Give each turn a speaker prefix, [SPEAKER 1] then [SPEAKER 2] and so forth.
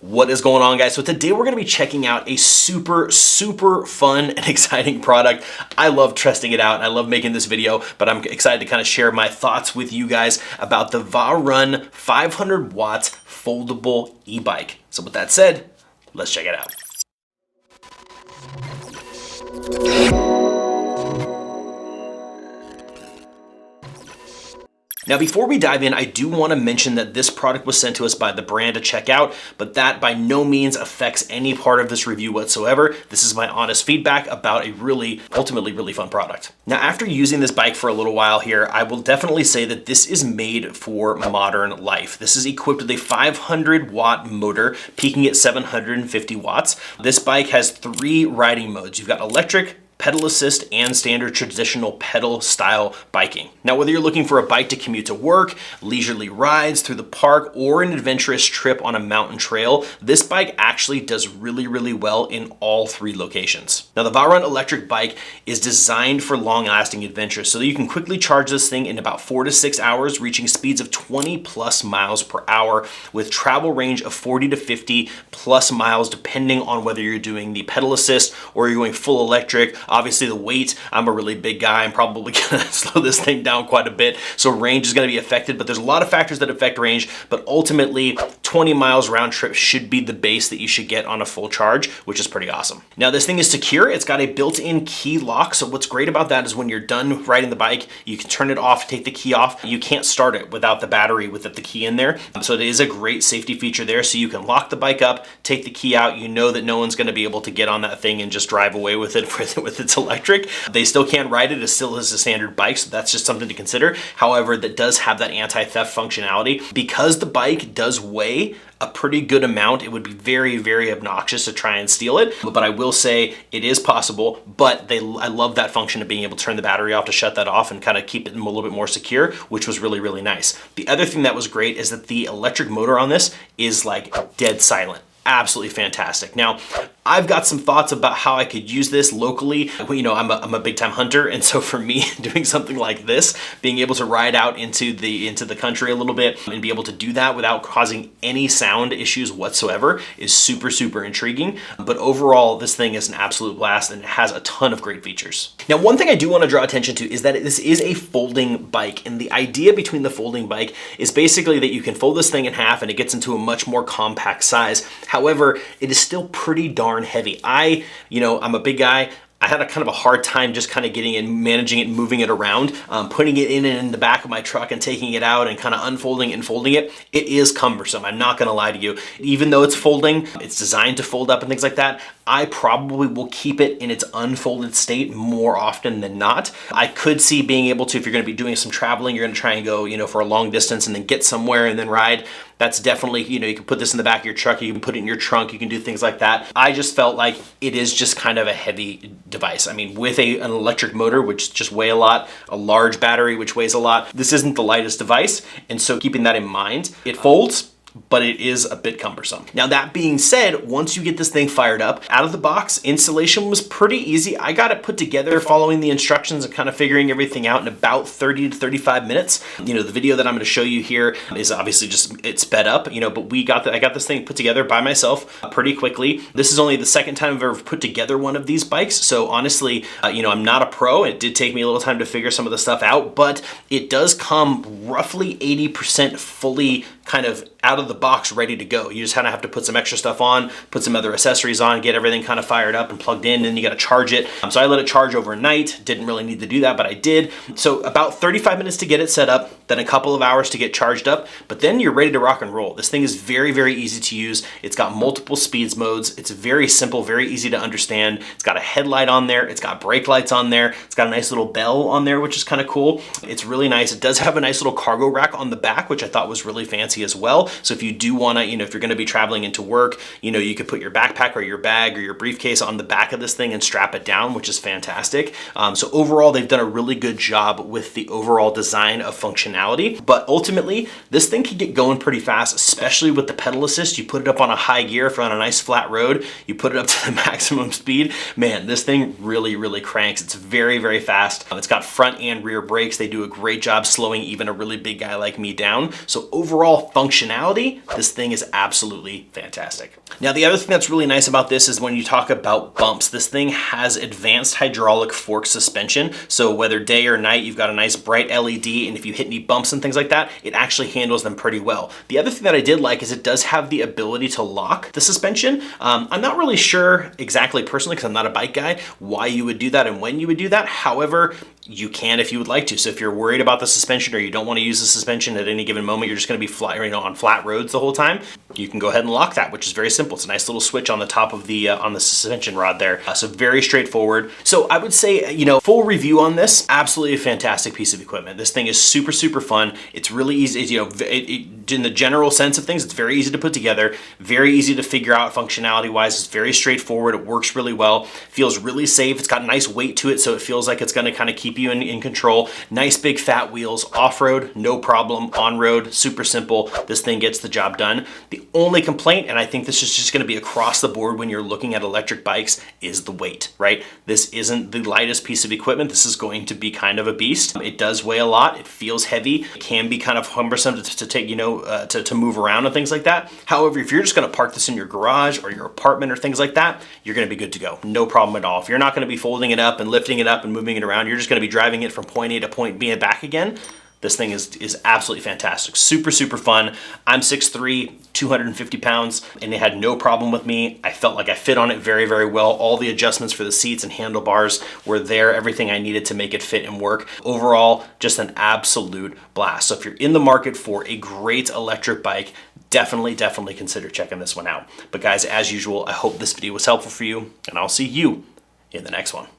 [SPEAKER 1] What is going on, guys? So today we're going to be checking out a super fun and exciting product. I love testing it out and I love making this video, but I'm excited to kind of share my thoughts with you guys about the VARUN 500 watts foldable e-bike. So with that said, let's check it out. Now, before we dive in, I do want to mention that this product was sent to us by the brand to check out, but that by no means affects any part of this review whatsoever. This is my honest feedback about a ultimately really fun product. Now, after using this bike for a little while here, I will definitely say that this is made for modern life. This is equipped with a 500 watt motor, peaking at 750 watts. This bike has 3 riding modes. You've got electric, pedal assist, and standard traditional pedal style biking. Now, whether you're looking for a bike to commute to work, leisurely rides through the park, or an adventurous trip on a mountain trail, this bike actually does really well in all 3 locations. Now, the VARUN electric bike is designed for long-lasting adventures, so that you can quickly charge this thing in about 4 to 6 hours, reaching speeds of 20+ miles per hour with travel range of 40 to 50+ miles, depending on whether you're doing the pedal assist or you're going full electric. Obviously the weight, I'm a really big guy. I'm probably gonna slow this thing down quite a bit. So range is gonna be affected, but there's a lot of factors that affect range, but ultimately 20 miles round trip should be the base that you should get on a full charge, which is pretty awesome. Now this thing is secure. It's got a built-in key lock. So what's great about that is when you're done riding the bike, you can turn it off, take the key off. You can't start it without the battery with the key in there. So it is a great safety feature there. So you can lock the bike up, take the key out. You know that no one's gonna be able to get on that thing and just drive away with it with its electric. They still can ride it. It still is a standard bike, so that's just something to consider. However, that does have that anti-theft functionality. Because the bike does weigh a pretty good amount, it would be very obnoxious to try and steal it. But I will say it is possible, but I love that function of being able to turn the battery off to shut that off and kind of keep it a little bit more secure, which was really nice. The other thing that was great is that the electric motor on this is like dead silent. Absolutely fantastic. Now, I've got some thoughts about how I could use this locally. You know, I'm a big time hunter, and so for me, doing something like this, being able to ride out into the country a little bit and be able to do that without causing any sound issues whatsoever is super intriguing. But overall, this thing is an absolute blast and it has a ton of great features. Now, one thing I do want to draw attention to is that this is a folding bike, and the idea between the folding bike is basically that you can fold this thing in half and it gets into a much more compact size. However, it is still pretty darn heavy. I'm a big guy. I had a kind of a hard time just kind of getting it, managing it, moving it around, putting it in the back of my truck and taking it out and kind of unfolding it and folding it. It is cumbersome. I'm not going to lie to you. Even though it's folding, it's designed to fold up and things like that, I probably will keep it in its unfolded state more often than not. I could see being able to, if you're going to be doing some traveling, you're going to try and go, for a long distance and then get somewhere and then ride. That's definitely, you can put this in the back of your truck, you can put it in your trunk, you can do things like that. I just felt like it is just kind of a heavy device. I mean, with an electric motor, which just weigh a lot, a large battery, which weighs a lot, this isn't the lightest device. And so keeping that in mind, it folds, but it is a bit cumbersome. Now, that being said, once you get this thing fired up, out of the box, installation was pretty easy. I got it put together following the instructions and kind of figuring everything out in about 30 to 35 minutes. The video that I'm gonna show you here is obviously it's sped up, but I got this thing put together by myself pretty quickly. This is only the second time I've ever put together one of these bikes. So honestly, I'm not a pro. It did take me a little time to figure some of the stuff out, but it does come roughly 80% fully kind of out of the box ready to go. You just kind of have to put some extra stuff on, put some other accessories on, get everything kind of fired up and plugged in, and you got to charge it. So I let it charge overnight. Didn't really need to do that, but I did. So about 35 minutes to get it set up, then a couple of hours to get charged up, but then you're ready to rock and roll. This thing is very easy to use. It's got multiple speeds modes. It's very simple, very easy to understand. It's got a headlight on there. It's got brake lights on there. It's got a nice little bell on there, which is kind of cool. It's really nice. It does have a nice little cargo rack on the back, which I thought was really fancy as well. So if you do want to, if you're going to be traveling into work, you could put your backpack or your bag or your briefcase on the back of this thing and strap it down, which is fantastic. So overall, they've done a really good job with the overall design of functionality. But ultimately, this thing can get going pretty fast, especially with the pedal assist. You put it up on a high gear if you're on a nice flat road, you put it up to the maximum speed. Man, this thing really cranks. It's very fast. It's got front and rear brakes. They do a great job slowing even a really big guy like me down. So overall, overall functionality, this thing is absolutely fantastic. Now, the other thing that's really nice about this is when you talk about bumps, this thing has advanced hydraulic fork suspension. So whether day or night, you've got a nice bright LED, and if you hit any bumps and things like that, it actually handles them pretty well. The other thing that I did like is it does have the ability to lock the suspension. I'm not really sure exactly personally, because I'm not a bike guy, why you would do that and when you would do that. However, you can if you would like to. So if you're worried about the suspension or you don't want to use the suspension at any given moment, you're just going to be on flat roads the whole time, you can go ahead and lock that, which is very simple. It's a nice little switch on the top of the suspension rod there. So very straightforward. So I would say, full review on this, absolutely a fantastic piece of equipment. This thing is super, super fun. It's really easy, in the general sense of things, it's very easy to put together, very easy to figure out functionality wise. It's very straightforward. It works really well, feels really safe. It's got nice weight to it, so it feels like it's going to kind of keep you in control. Nice big fat wheels, off-road, no problem. On-road, super simple. This thing gets the job done. The only complaint, and I think this is just going to be across the board when you're looking at electric bikes, is the weight, right? This isn't the lightest piece of equipment. This is going to be kind of a beast. It does weigh a lot. It feels heavy. It can be kind of cumbersome to take, to move around and things like that. However, if you're just going to park this in your garage or your apartment or things like that, you're going to be good to go. No problem at all. If you're not going to be folding it up and lifting it up and moving it around, you're just going to be driving it from point A to point B and back again. This thing is absolutely fantastic. Super, super fun. I'm 6'3", 250 pounds, and it had no problem with me. I felt like I fit on it very, very well. All the adjustments for the seats and handlebars were there. Everything I needed to make it fit and work. Overall, just an absolute blast. So if you're in the market for a great electric bike, definitely consider checking this one out. But guys, as usual, I hope this video was helpful for you, and I'll see you in the next one.